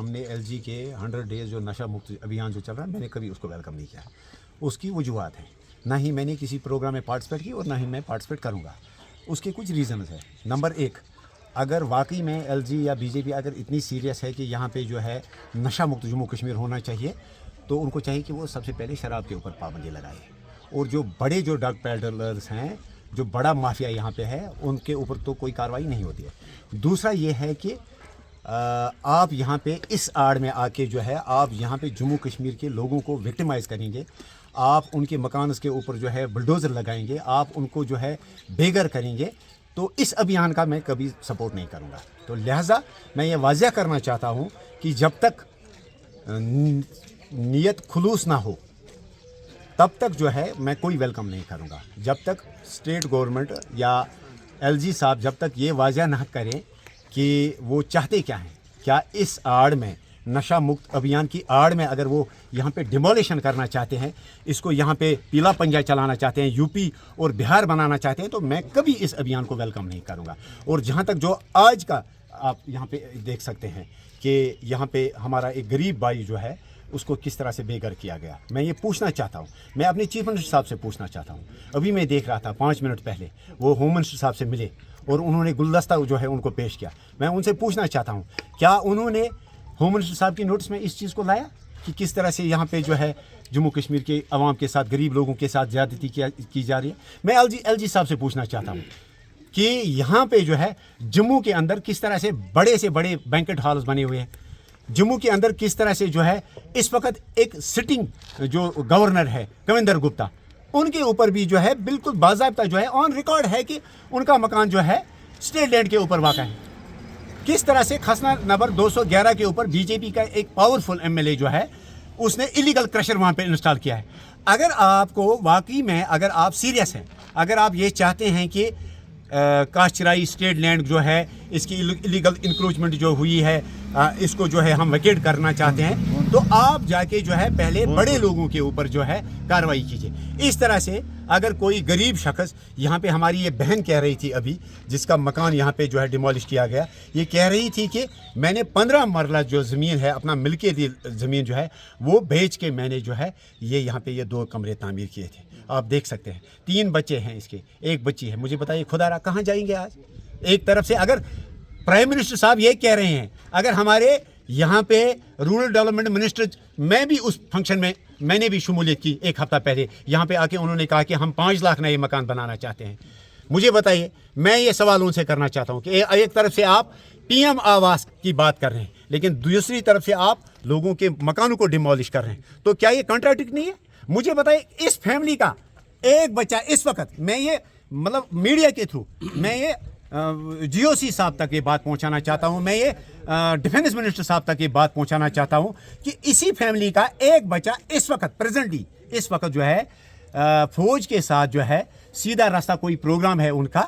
हमने LG के 100 days जो नशा मुक्त अभियान जो चल रहा है, मैंने कभी उसको वेलकम नहीं किया। उसकी वजूहत है, ना ही मैंने किसी प्रोग्राम में पार्टिसिपेट की और ना ही मैं पार्टिसिपेट करूँगा। उसके कुछ रीज़न्स है। नंबर 1, अगर वाकई में LG या BJP अगर इतनी सीरियस है कि यहाँ पे जो है नशा मुक्त जम्मू कश्मीर होना चाहिए, तो उनको चाहिए कि वो सबसे पहले शराब के ऊपर पाबंदी लगाए, और जो बड़े जो ड्रग पेडलर्स हैं, जो बड़ा माफिया यहाँ पे है, उनके ऊपर तो कोई कार्रवाई नहीं होती है। दूसरा ये है कि आप यहाँ पे इस आड़ में आके जो है आप यहाँ पे जम्मू कश्मीर के लोगों को विक्टिमाइज़ करेंगे, आप उनके मकान के ऊपर जो है बुलडोज़र लगाएंगे, आप उनको जो है बेघर करेंगे, तो इस अभियान का मैं कभी सपोर्ट नहीं करूँगा। तो लिहाजा मैं ये वाज़िया करना चाहता हूँ कि जब तक नीयत खुलूस ना हो तब तक जो है मैं कोई वेलकम नहीं करूँगा। जब तक स्टेट गवर्नमेंट या LG साहब जब तक ये वाज़िया ना करें कि वो चाहते क्या हैं, क्या इस आड़ में नशा मुक्त अभियान की आड़ में अगर वो यहाँ पे डिमोलिशन करना चाहते हैं, इसको यहाँ पे पीला पंजा चलाना चाहते हैं, यूपी और बिहार बनाना चाहते हैं, तो मैं कभी इस अभियान को वेलकम नहीं करूँगा। और जहाँ तक जो आज का आप यहाँ पे देख सकते हैं कि यहाँ पे हमारा एक गरीब भाई जो है उसको किस तरह से बेघर किया गया, मैं ये पूछना चाहता हूँ, मैं अपने चीफ मिनिस्टर साहब से पूछना चाहता हूँ। अभी मैं देख रहा था 5 मिनट पहले वो होम मिनिस्टर साहब से मिले और उन्होंने गुलदस्ता जो है उनको पेश किया। मैं उनसे पूछना चाहता हूँ, क्या उन्होंने होम मिनिस्टर साहब की नोटिस में इस चीज़ को लाया कि किस तरह से यहाँ पे जो है जम्मू कश्मीर के अवाम के साथ, गरीब लोगों के साथ ज़्यादती की जा रही है। मैं LG साहब से पूछना चाहता हूँ कि यहाँ पे जो है जम्मू के अंदर किस तरह से बड़े बैंकेट हॉल्स बने हुए हैं, जम्मू के अंदर किस तरह से जो है इस वक्त एक सिटिंग जो गवर्नर है कविंदर गुप्ता, उनके ऊपर भी जो है बिल्कुल बाज़ाब्ता जो है ऑन रिकॉर्ड है कि उनका मकान जो है स्टेट लैंड के ऊपर वाक़ा है। किस तरह से खसना नंबर 211 के ऊपर BJP का एक पावरफुल MLA जो है उसने इलीगल क्रशर वहाँ पे इंस्टॉल किया है। अगर आपको वाकई में अगर आप सीरियस हैं, अगर आप ये चाहते हैं कि काश्तराई स्टेट लैंड जो है इसकी इलीगल इंक्रोचमेंट जो हुई है इसको जो है हम वैकेट करना चाहते हैं, तो आप जाके जो है पहले बड़े लोगों के ऊपर जो है कार्रवाई कीजिए। इस तरह से अगर कोई गरीब शख्स, यहाँ पे हमारी ये बहन कह रही थी अभी जिसका मकान यहाँ पे जो है डिमोलिश किया गया, ये कह रही थी कि मैंने 15 मरला जो ज़मीन है अपना मिल्कियती ज़मीन जो है वो बेच के मैंने जो है ये यहाँ पे ये 2 कमरे तामीर किए थे। आप देख सकते हैं 3 बच्चे हैं इसके, 1 बच्ची है। मुझे बताइए खुदारा कहाँ जाएंगे आज? एक तरफ से अगर प्राइम मिनिस्टर साहब ये कह रहे हैं, अगर हमारे यहाँ पे रूरल डेवलपमेंट मिनिस्टर, मैं भी उस फंक्शन में मैंने भी शमूलियत की 1 हफ्ता पहले, यहाँ पे आके उन्होंने कहा कि हम 5 लाख नए मकान बनाना चाहते हैं। मुझे बताइए, मैं ये सवाल उनसे करना चाहता हूँ कि एक तरफ से आप PM आवास की बात कर रहे हैं लेकिन दूसरी तरफ से आप लोगों के मकानों को डिमोलिश कर रहे हैं, तो क्या ये कॉन्ट्राडिक्ट नहीं है? मुझे बताइए, इस फैमिली का एक बच्चा इस वक्त, मैं ये मतलब मीडिया के थ्रू मैं ये GOC साहब तक ये बात पहुंचाना चाहता हूं, मैं ये डिफेंस मिनिस्टर साहब तक ये बात पहुंचाना चाहता हूं कि इसी फैमिली का एक बच्चा इस वक्त प्रेजेंटली इस वक्त जो है फौज के साथ जो है सीधा रास्ता कोई प्रोग्राम है उनका,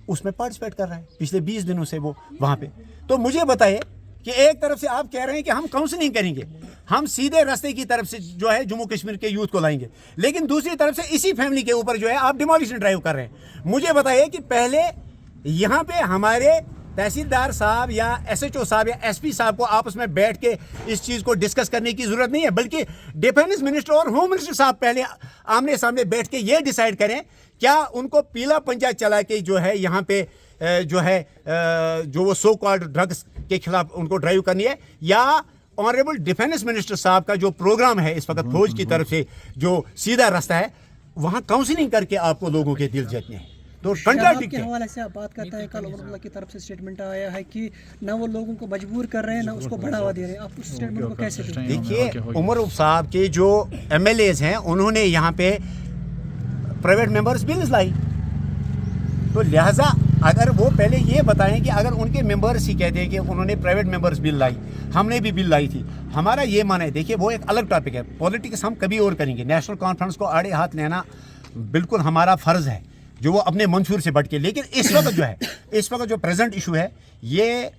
उसमें पार्टिसिपेट कर रहा है पिछले 20 दिनों से वो वहाँ पे। तो मुझे बताइए कि एक तरफ से आप कह रहे हैं कि हम काउंसलिंग करेंगे, हम सीधे रास्ते की तरफ से जो है जम्मू कश्मीर के यूथ को लाएंगे, लेकिन दूसरी तरफ से इसी फैमिली के ऊपर जो है आप डिमोलिशन ड्राइव कर रहे हैं। मुझे बताइए कि पहले यहाँ पे हमारे तहसीलदार साहब या SHO साहब या SP साहब को आपस में बैठ के इस चीज़ को डिस्कस करने की ज़रूरत नहीं है, बल्कि डिफेंस मिनिस्टर और होम मिनिस्टर साहब पहले आमने सामने बैठ के ये डिसाइड करें क्या उनको पीला पंजा चला के जो है यहाँ पे जो है जो वो सो कॉल्ड ड्रग्स के खिलाफ उनको ड्राइव करनी है, या ऑनरेबल डिफेंस मिनिस्टर साहब का जो प्रोग्राम है इस वक्त फौज की तरफ से जो सीधा रास्ता है वहाँ काउंसलिंग करके आपको लोगों के दिल जीतने हैं। तो के हवाले से आप बात करते हैं, कल उमर की तरफ से स्टेटमेंट आया है कि ना वो लोगों को मजबूर कर रहे हैं ना उसको बढ़ावा दे रहे हैं, आप उस स्टेटमेंट को कैसे देखते हैं? देखिए, उमर साहब के जो MLAs हैं उन्होंने यहाँ पे प्राइवेट मेंबर्स बिल्स लाई, तो लिहाजा अगर वो पहले ये बताएं कि अगर उनके मेंबर्स ही कहते हैं कि उन्होंने प्राइवेट मेंबर्स बिल लाई, हमने भी बिल लाई थी, हमारा ये माना है। देखिए वो एक अलग टॉपिक है, पॉलिटिक्स हम कभी और करेंगे, नेशनल कॉन्फ्रेंस को आड़े हाथ लेना बिल्कुल हमारा फ़र्ज़ है जो वो अपने मंशूर से बढ़ के, लेकिन इस वक्त जो है इस वक्त जो प्रेजेंट इशू है ये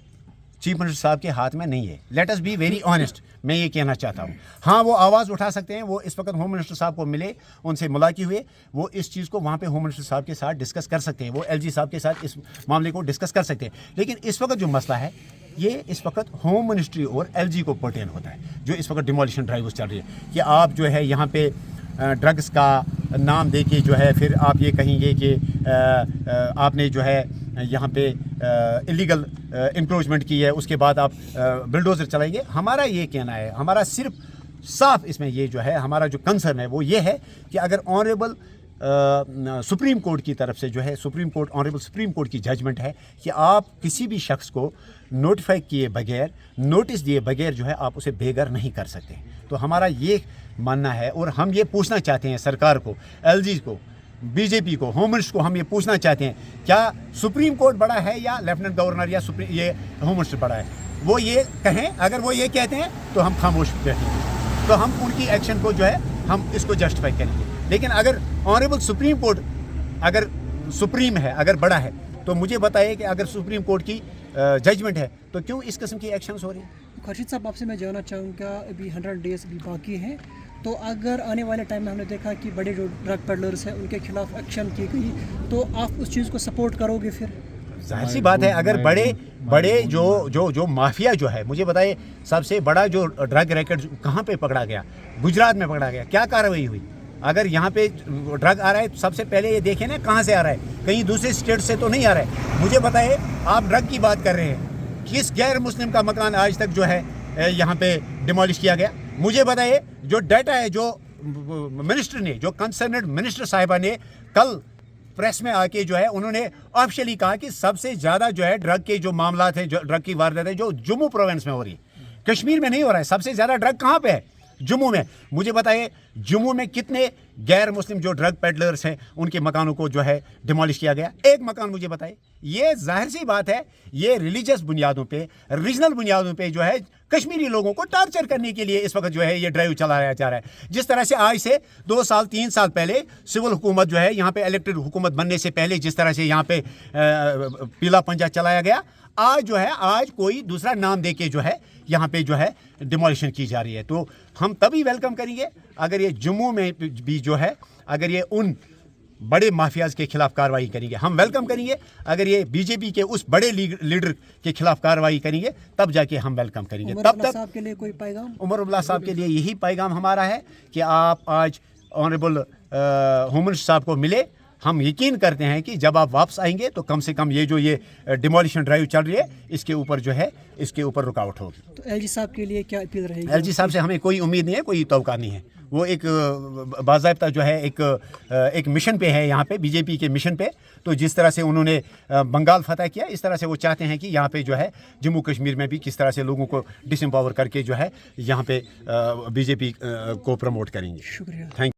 चीफ मिनिस्टर साहब के हाथ में नहीं है। Let us be very honest, मैं ये कहना चाहता हूँ। हाँ, वो आवाज़ उठा सकते हैं, वो इस वक्त होम मिनिस्टर साहब को मिले, उनसे मुलाकात हुए, वो इस चीज़ को वहाँ पे होम मिनिस्टर साहब के साथ डिस्कस कर सकते हैं, वो LG साहब के साथ इस मामले को डिस्कस कर सकते हैं। लेकिन इस वक्त जो मसला है ये इस वक्त होम मिनिस्ट्री और एलजी को पर्टेन होता है, जो इस वक्त डिमोलिशन ड्राइव चल रही है कि आप जो है यहाँ पे ड्रग्स का नाम दे के जो है फिर आप ये कहेंगे कि आपने जो है यहाँ पे इलीगल इंक्रोचमेंट की है, उसके बाद आप बिल्डोज़र चलाएंगे। हमारा ये कहना है, हमारा सिर्फ साफ इसमें ये जो है हमारा जो कंसर्न है वो ये है कि अगर ऑनरेबल सुप्रीम कोर्ट की तरफ से जो है ऑनरेबल सुप्रीम कोर्ट की जजमेंट है कि आप किसी भी शख्स को नोटिफाई किए बगैर, नोटिस दिए बगैर जो है आप उसे बेघर नहीं कर सकते। तो हमारा ये मानना है और हम ये पूछना चाहते हैं सरकार को, एलजी को, बीजेपी को, होम मिनिस्टर को, हम ये पूछना चाहते हैं क्या सुप्रीम कोर्ट बड़ा है या लेफ्टिनेंट गवर्नर या ये होम मिनिस्टर बड़ा है। वो ये कहें, अगर वो ये कहते हैं तो हम खामोश बैठेंगे, तो हम उनकी एक्शन को जो है हम इसको जस्टिफाई करेंगे। लेकिन अगर ऑनरेबल सुप्रीम कोर्ट अगर सुप्रीम है, अगर बड़ा है, तो मुझे बताइए कि अगर सुप्रीम कोर्ट की जजमेंट है तो क्यों इस किस्म की एक्शंस हो रही हैं। खुर्शीद साहब, आपसे मैं जानना चाहूँगा, अभी 100 डेज अभी बाकी हैं, तो अगर आने वाले टाइम में हमने देखा कि बड़े जो ड्रग पेडलर्स हैं उनके खिलाफ एक्शन की गई, तो आप उस चीज़ को सपोर्ट करोगे? फिर जाहिर सी बात है, अगर बड़े जो माफिया जो है, मुझे बताइए सबसे बड़ा जो ड्रग रैकेट कहाँ पे पकड़ा गया? गुजरात में पकड़ा गया। क्या कार्रवाई हुई? अगर यहाँ पे ड्रग आ रहा है, सबसे पहले ये देखें ना कहाँ से आ रहा है, कहीं दूसरे स्टेट से तो नहीं आ रहा है। मुझे बताइए, आप ड्रग की बात कर रहे हैं, किस गैर मुस्लिम का मकान आज तक जो है यहाँ पे डिमोलिश किया गया? मुझे बताइए, जो डाटा है जो मिनिस्टर ने, जो कंसर्नेड मिनिस्टर साहिबा ने कल प्रेस में आके जो है उन्होंने ऑफिशियली कहा कि सबसे ज़्यादा जो है ड्रग के जो मामला थे, जो ड्रग की वारदात है, जो जम्मू प्रोविंस में हो रही है, कश्मीर में नहीं हो रहा है। सबसे ज़्यादा ड्रग कहाँ पे है? जम्मू में। मुझे बताइए, जम्मू में कितने गैर मुस्लिम जो ड्रग पेडलर्स हैं उनके मकानों को जो है डिमोलिश किया गया? एक मकान मुझे बताइए। ये जाहिर सी बात है, ये रिलीजियस बुनियादों पे, रीजनल बुनियादों पे जो है कश्मीरी लोगों को टार्चर करने के लिए इस वक्त जो है ये ड्राइव चलाया जा रहा है। जिस तरह से आज से 2 साल 3 साल पहले सिविल हुकूमत जो है यहाँ पे इलेक्टेड हुकूमत बनने से पहले जिस तरह से यहाँ पे पीला पंजा चलाया गया, आज जो है आज कोई दूसरा नाम दे के जो है यहाँ पे जो है डिमोलिशन की जा रही है। तो हम तभी वेलकम करेंगे अगर ये जम्मू में भी जो है, अगर ये उन बड़े माफियाज के खिलाफ कार्रवाई करेंगे, हम वेलकम करेंगे। अगर ये बीजेपी के उस बड़े लीडर के खिलाफ कार्रवाई करेंगे तब जाके हम वेलकम करेंगे। तब तक साहब के लिए कोई पैगाम? उमर अब्दुल्ला साहब के लिए यही पैगाम हमारा है कि आप आज ऑनरेबल होम मिनिस्टर साहब को मिले। हम यकीन करते हैं कि जब आप वापस आएंगे तो कम से कम ये जो ये डिमोलिशन ड्राइव चल रही है इसके ऊपर जो है इसके ऊपर रुकावट होगी। तो एलजी साहब के लिए क्या अपील रहेगी? एलजी साहब से हमें कोई उम्मीद नहीं है, कोई तवक्का नहीं है। वो एक बाज़ाब्ता जो है एक मिशन पे है, यहाँ पे बीजेपी के मिशन पे। तो जिस तरह से उन्होंने बंगाल फतह किया, इस तरह से वो चाहते हैं कि यहाँ पे जो है जम्मू कश्मीर में भी किस तरह से लोगों को डिसएम्पावर करके जो है यहाँ पे बीजेपी को प्रमोट करेंगे। शुक्रिया। थैंक